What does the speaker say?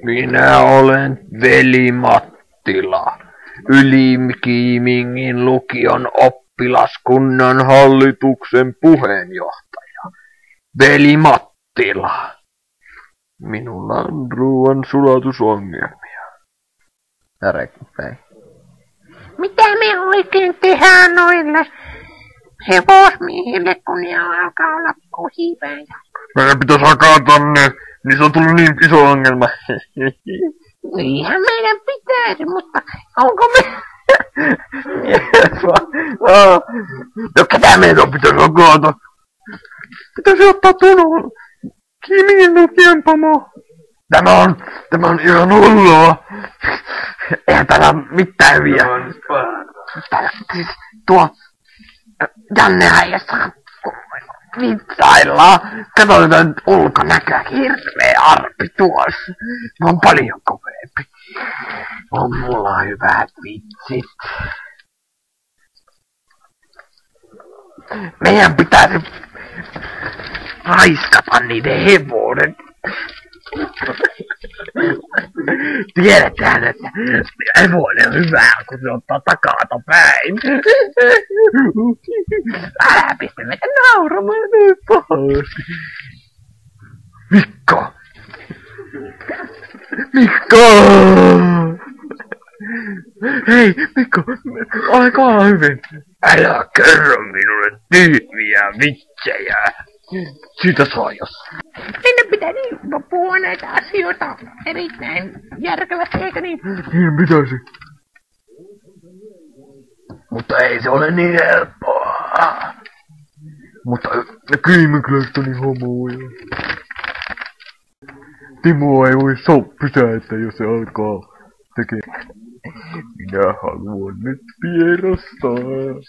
Minä olen Veli Mattila, Ylikiimingin lukion oppilaskunnan hallituksen puheenjohtaja. Veli Mattila. Minulla on ruoan sulatusongelmia. Päin. Mitä me oikein tehdään noille hevosmiehille, kun ne alkaa olla kuhipäitä? Meidän pitäisi hakata ne, niin se on tullut niin iso ongelma. Niinhän meidän pitäisi, mutta onko me... No ketä meidän pitäisi hakata? Pitäisi ottaa tuohon Kiimingin lukion pomo. Tämä on ihan hullua. Eihän täällä ole mitään hyviä. Siis tuo Janne äijässä vitsaillaan. Katsotaan nyt ulkonäköä. Hirveä arpi tuossa. Mä oon paljon koveempi. On mulla hyvät vitsit. Meidän pitäisi raiskata niiden hevonen. Tiedetään, että hevonen on hyvä, kun se ottaa takaata päin. Älä pistä meitä nauramaan niin pahasti. Mikko! Hei, Mikko, olekohan hyvin? Älä kerro minulle tyhmiä vitsejä. Siitä saa jossain. Meidän pitää niin puhua näitä asioita erittäin järkevästi, eikö niin? Niin pitäisi. Mutta ei se ole niin helppoa. Mutta Kiiminglästä niin homoja. Timo ei voi pysäyttää, jos se alkaa tekemään. Minä haluan nyt vierastaa.